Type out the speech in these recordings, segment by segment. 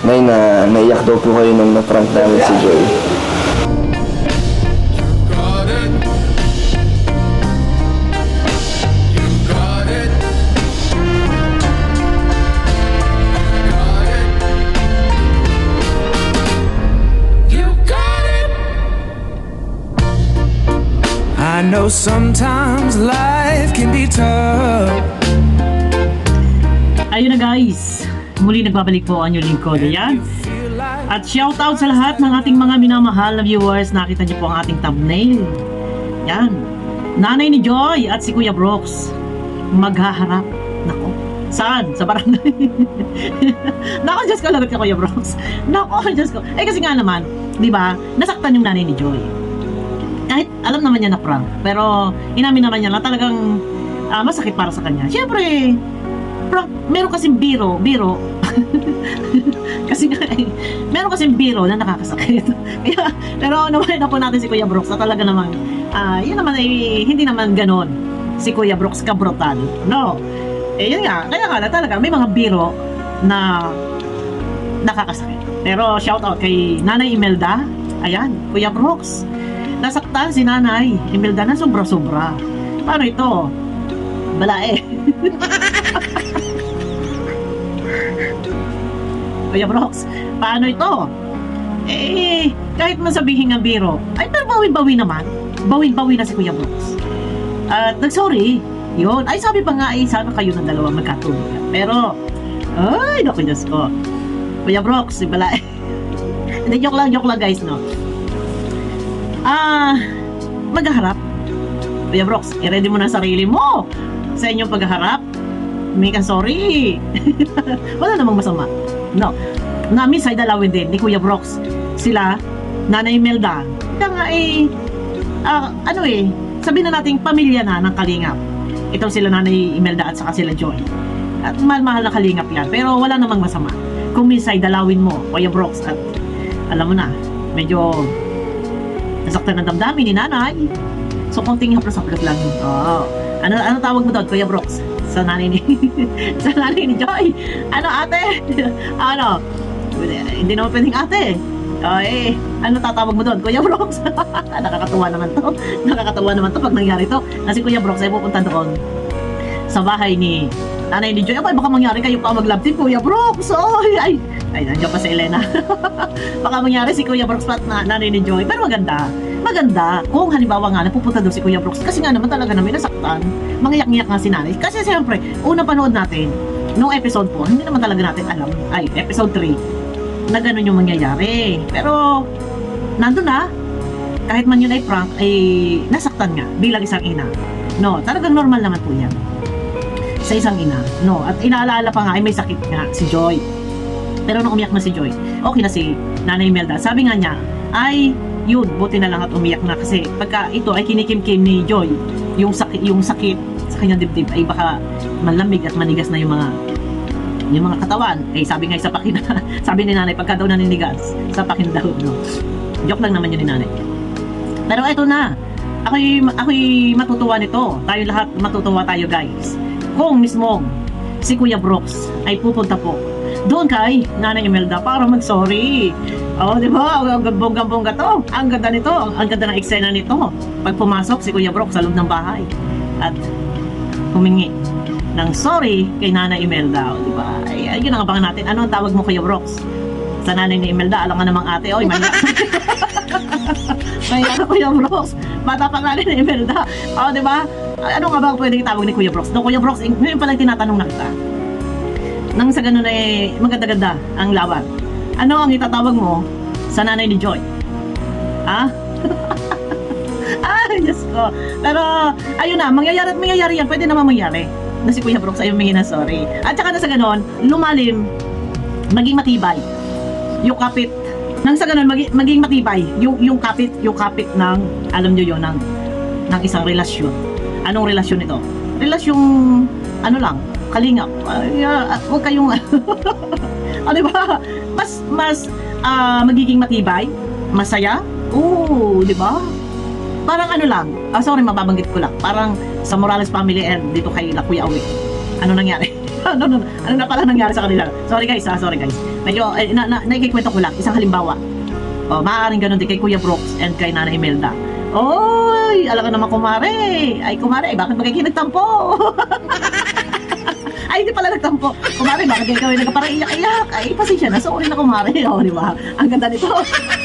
Nay, na naiyak daw po kayo nung na-prank namin si Joy. I know sometimes life can be tough. Ayun na guys, muli nagbabalik po ang inyong lingkod. Ayan. At shoutout sa lahat ng ating mga minamahal na viewers. Nakita niyo po ang ating thumbnail. Yan. Nanay ni Joy at si Kuya Brooks maghaharap. Nako. Saan? Sa barangay. Nako, Diyos ko, lagot ka Kuya Brooks. Nako, Diyos ko. Eh kasi nga naman, di ba, nasaktan yung nanay ni Joy. Kahit alam naman niya na prank, pero inamin naman niya na talagang masakit para sa kanya. Siyempre, prank, meron kasing biro. Kasi nga, meron kasing biro na nakakasakit. Kaya, pero naman na po natin si Kuya Brooks na talaga namang, yun naman ay hindi naman ganon si Kuya Brooks ka-brutal. No. Eh, yun nga, kaya nga na talaga, may mga biro na nakakasakit. Pero shout out kay Nanay Imelda. Ayan, Kuya Brooks. Nasaktan si Nanay Imelda na sobra-sobra. Paano ito? Balae. Kuya Brooks, paano ito? Eh, kahit man sabihin ng biro, ay pero bawi-bawi naman. Bawi-bawi na si Kuya Brooks. At nag-sorry. Yun. Ay sabi pa nga, sana kayo ng dalawa magkatuluyan. Pero, ay, naku Diyos ko. Kuya Brooks, si Balae. Hindi, joke lang guys, no? Maghaharap. Kuya Brooks, i-ready mo na sarili mo sa inyong paghaharap. May ka sorry. Wala namang masama. No. Namin sa idalawin din ni Kuya Brooks. Sila, Nanay Imelda. Kaya nga sabihin na nating pamilya na ng Kalingap. Ito sila Nanay Imelda at saka sila Joy. At mahal na Kalingap yan. Pero wala namang masama. Kung minsan idalawin mo, Kuya Brooks, at alam mo na, medyo nasaktan ng damdamin ni Nanay. So, konting haplos-haplos lang yun. Oh. Ano tawag mo doon, Kuya Brooks? Sa nanay ni sa nanay ni Joy. Ano, ate? Ano? Hindi naman pwedeng ate. Ano tatawag mo doon, Kuya Brooks? Nakakatuwa naman to. Nakakatuwa naman to pag nangyari to. Kasi Kuya Brooks ay pupunta doon sa bahay ni nanay ni Joy. Ay, baka mangyari kayo pa mag-love team, Kuya Brooks. Ay, nandiyan pa si Elena. Baka mangyari si Kuya Brooks at nanay ni Joy. Pero maganda kung halimbawa nga napupunta doon si Kuya Brooks. Kasi nga naman talaga namin nasaktan. Mangiyak-ngiyak nga si nanay. Kasi siyempre, unang panood natin nung episode 4, hindi naman talaga natin alam. Ay, episode 3 na ganun yung mangyayari. Pero nandun na, kahit man yun ay prank, ay nasaktan nga bilang isang ina. No, talagang normal naman po yan sa isang ina. No, at inaalala pa nga ay may sakit nga si Joy. Pero nung umiyak na si Joy, okay na si Nanay Imelda. Sabi nga niya, ay yun, buti na lang at umiyak na kasi pagka ito ay kinikim-kim ni Joy, yung sakit sa kanyang dibdib ay baka malamig at manigas na yung mga katawan. Eh sabi nga sa pakin, sabi ni Nanay, pagka daw naninigas, sa pakin daw, no. Joke lang naman yun ni Nanay. Pero eto na, ako'y matutuwa nito. Tayo lahat matutuwa tayo, guys. Kung mismo si Kuya Brooks ay pupunta po doon kay Nanay Imelda para mag-sorry. Di ba? Ang gambong-gambong to. Ang ganda nito. Ang ganda ng eksena nito. Pag pumasok si Kuya Brooks sa loob ng bahay at humingi ng sorry kay Nanay Imelda. Di ba? Ay, yun ang abangan natin. Ano ang tawag mo, Kuya Brooks? Sa Nanay ni Imelda, alam nga namang ate. Oy, maya. Maya na Kuya Brooks. Bata pa nga ni Imelda. Di ba? Ano nga ba ang pwedeng itawag ni Kuya Brooks? No, Kuya Brooks, ngayon palang tinatanong na kita. Nang sa ganun ay maganda-ganda ang laban. Ano ang itatawag mo sa nanay ni Joy? Ha? Ay, Diyos ko. Pero, ayun na, mangyayari yan. Pwede naman mangyari na si Kuya Brooks ay humingi na sorry. At saka na sa ganun, lumalim, maging matibay yung kapit. Nang sa ganun, maging matibay yung kapit ng, alam nyo yun, ng isang relasyon. Anong relasyon ito? Relasyong, ano lang, kalingap. Huwag kayong, diba? Mas magiging matibay, masaya. Di ba? Parang ano lang, sorry, mababanggit ko lang. Parang sa Morales family and dito kay Kuya Awi. Ano nangyari? ano na pala nangyari sa kanila? Sorry guys. medyo, naikikwento ko lang, isang halimbawa. Maaaring ganun din kay Kuya Brooks and kay Nanay Imelda. Oy, alam ka naman kumare. Ay kumare, bakit magkikinagtampo? Ay, hindi pala nagtampo. Kumare, bakit kayo nagparaiyak-iyak? Ay, pasensya na. Sorry na kumare. Di ba? Ang ganda nito.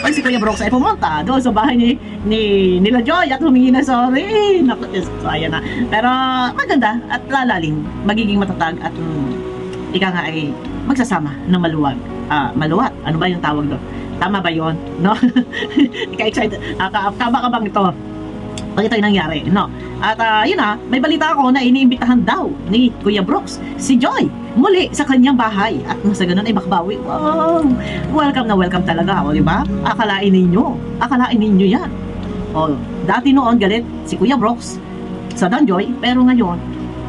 Pag si Kuya Brooks ay pumunta doon sa bahay nila Joy at humingi na sorry. Naku, so ayan na. Pero maganda at lalalim. Magiging matatag at ika nga ay magsasama na maluwag. Maluwat. Ano ba yung tawag doon? Tama ba yun? No? Ika-excited. Kabang ito. Pag ito yung nangyari, no? At yun may balita ako na iniimbitahan daw ni Kuya Brooks si Joy muli sa kanyang bahay at nasa ganun ay makbawi. Wow! Welcome na welcome talaga, di ba? Akalain ninyo yan. Dati noon galit si Kuya Brooks sa Danjoy, pero ngayon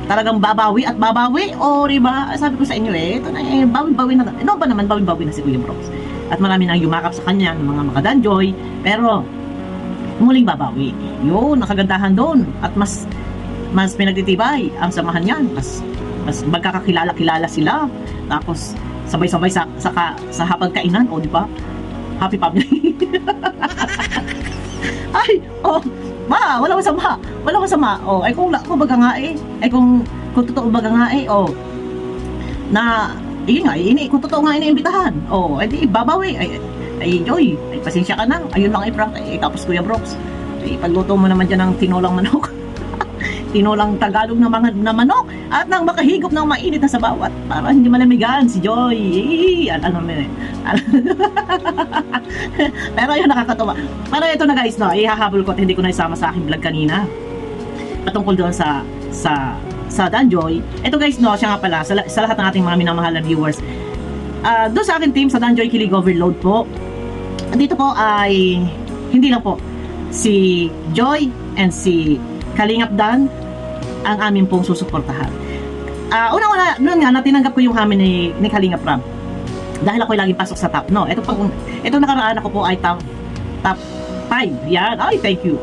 talagang babawi at babawi. Di ba? Sabi ko sa inyo ito na bawi-bawi na. Ano ba naman bawi-bawi na si Kuya Brooks? At marami nang yumakap sa kanya ng mga makadanjoy, pero muling babawi. Yun, nakagandahan doon. At mas pinagtitibay ang samahan niyan. Mas magkakakilala-kilala sila. Tapos, sabay-sabay sa hapagkainan. Di ba? Happy family. Ay, walang masama. Walang masama. Ay kung baga nga kung totoo baga nga yun nga, kung totoo nga iniimbitahan. Edi babawi. Ay Joy, ay pasensya ka na. Ayun lang prank. Tapos Kuya Brooks, pagluto mo naman dyan ng tinolang manok. Tinolang Tagalog na manok at nang makahigop ng mainit na sabaw at para hindi malamigan si Joy. Pero yun, nakakatawa. Pero ito na guys, ihahabol ko at hindi ko na isama sa aking vlog kanina patungkol doon sa Danjoy. Ito guys, siya nga pala sa lahat ng ating mga minamahal na viewers, doon sa aking team sa Danjoy Kilig Overload po, dito po ay hindi lang po si Joy and si Kalingap Dan ang amin pong susuportahan. Una-una, noon nga, natinanggap ko yung amin ni Kalingap Ram dahil ako'y laging pasok sa top. Ito nakaraan ako po ay top 5. Yan. Ay, thank you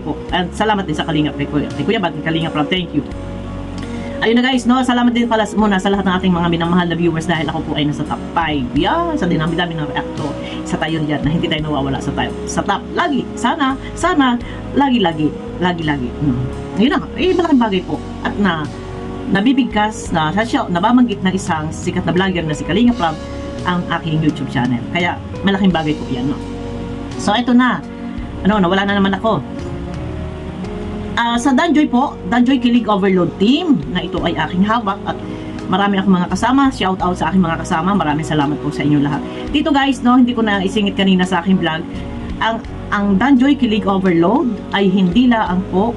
po. At salamat din sa Kalingap kay Kuya Bad, Kalingap Ram. Thank you. Ayun na guys, salamat din pala muna sa lahat ng ating mga minamahal na viewers dahil ako po ay nasa top 5. Yan, sa dinami-dami ng reacto. Isa tayo dyan na hindi tayo nawawala sa top. Lagi, sana, lagi. Yun na, malaking bagay po. At nabibigkas, nababanggit ng isang sikat na vlogger na si Kalingap Ram ang aking YouTube channel. Kaya, malaking bagay po yan, So, ito na. Nawala na naman ako. Sa Danjoy po, Danjoy Kilig Overload Team na ito ay aking hawak at marami akong mga kasama. Shout out sa aking mga kasama. Maraming salamat po sa inyo lahat. Dito guys, hindi ko na isingit kanina sa aking vlog. Ang Danjoy Kilig Overload ay hindi lang po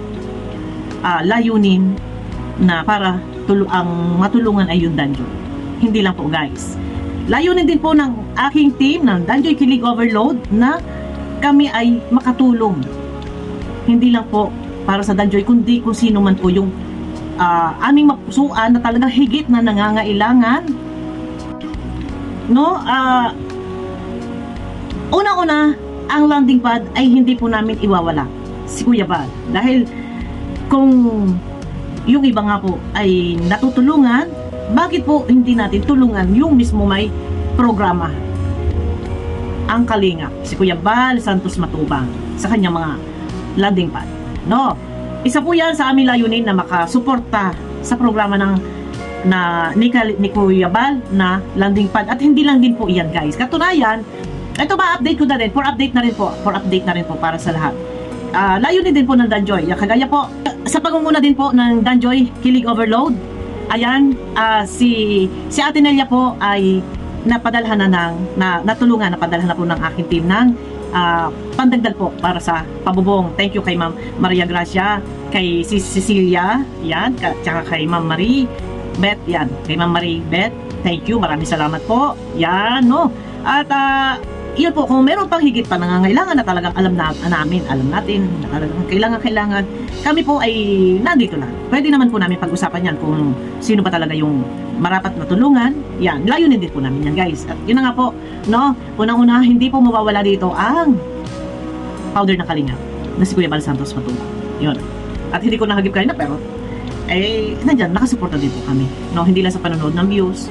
layunin na para ang matulungan ay yung Danjoy. Hindi lang po guys. Layunin din po ng aking team ng Danjoy Kilig Overload na kami ay makatulong. Hindi lang po para sa Danjoy, kundi kung sino man po yung aming mapusuan na talagang higit na nangangailangan. Una-una, ang landing pad ay hindi po namin iwawala si Kuya Bal. Dahil kung yung iba nga po ay natutulungan, bakit po hindi natin tulungan yung mismo may programa? Ang Kalingap, si Kuya Bal Santos Matubang sa kanyang mga landing pad. Isa po yan sa aming layunin na makasuporta sa programa ni Kuya Bal na landing pad. At hindi lang din po iyan guys. Katunayan, ito ma-update ko na rin. For update na rin po para sa lahat. Layunin din po ng Danjoy. Kagaya po, sa pangunguna din po ng Danjoy Kilig Overload, ayan, si Ate Nelia po ay napadalhan napadalhan na po ng aking team ng pandagdag po para sa pabubong. Thank you kay Ma'am Maria Gracia, kay Cecilia, yan, tsaka kay Ma'am Marie Beth, yan, kay Ma'am Marie Beth, thank you, maraming salamat po, yan, at yun po, kung meron pang higit pa nangangailangan na talagang alam natin na talagang kailangan, kami po ay nandito lang. Pwede naman po namin pag-usapan yan kung sino ba talaga yung marapat na tulungan. Yan, layunin din po namin yan guys. At yun na nga po, unang-una, hindi po mawawala dito ang powder na Kalingap na si Kuya Bal Santos Matubang. Yun. At hindi ko nahagip kanina pero nandyan, nakasuporta din po kami. Hindi lang sa panonood ng views,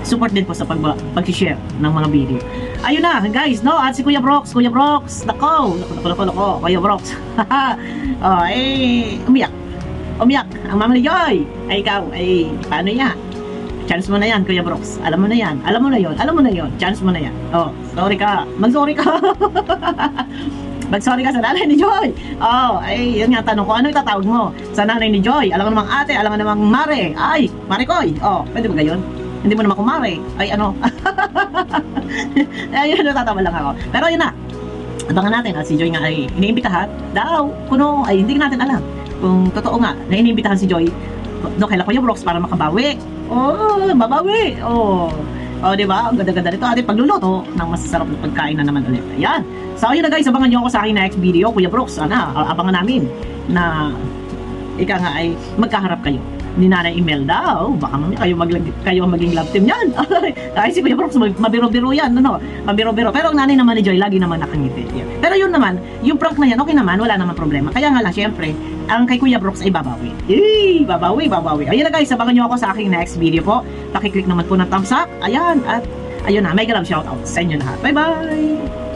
support din po sa pag-share ng mga video. Ayun na, guys, no? At si Kuya Brox, nako, Kuya Brox. Umiyak. Ang Mama ni Joy. Ay, ikaw, paano yan? Chance mo na yan, Kuya Brox. Alam mo na yan. Alam mo na yon. Chance mo na yan. Oh, sorry ka. Mag-sorry ka. Mag-sorry ka sa nanay ni Joy. Yun nga tanong ko. Ano itatawag mo sa nanay ni Joy? Alam mo namang ate, alam mo namang mare. Ay, Marikoy. Pwede ba gayon? Hindi mo naman kumare. Ay, ano? Ayun, natatawa lang ako. Pero yun na. Abangan natin at si Joy nga ay iniimbitahan daw. Kuno, ay hindi natin alam kung totoo nga na iniimbitahan si Joy no, kay Kuya Brox para makabawi. Babawi. Di ba? Ang ganda-ganda nito. Ating pagluluto ng masasarap na pagkain na naman ulit. Ayan. So, yun na guys. Abangan nyo ako sa aking next video. Kuya Brox, abangan namin na ika nga ay magkaharap kayo ni Nanay Imelda. Baka mamaya kayo maging love team yan. Ay, si Kuya Brox, mabiro-biro yan. Mabiro-biro. Pero ang nanay naman ni Joy, lagi naman nakangiti. Yan. Pero yun naman, yung prank na yan, okay naman, wala naman problema. Kaya nga lang, syempre, ang kay Kuya Brox ay babawi. Babawi. Ayun na guys, abangan nyo ako sa aking next video po. Pakiclick naman po ng thumbs up. Ayan, at ayun na, mega love shoutout sa inyo lahat. Bye-bye!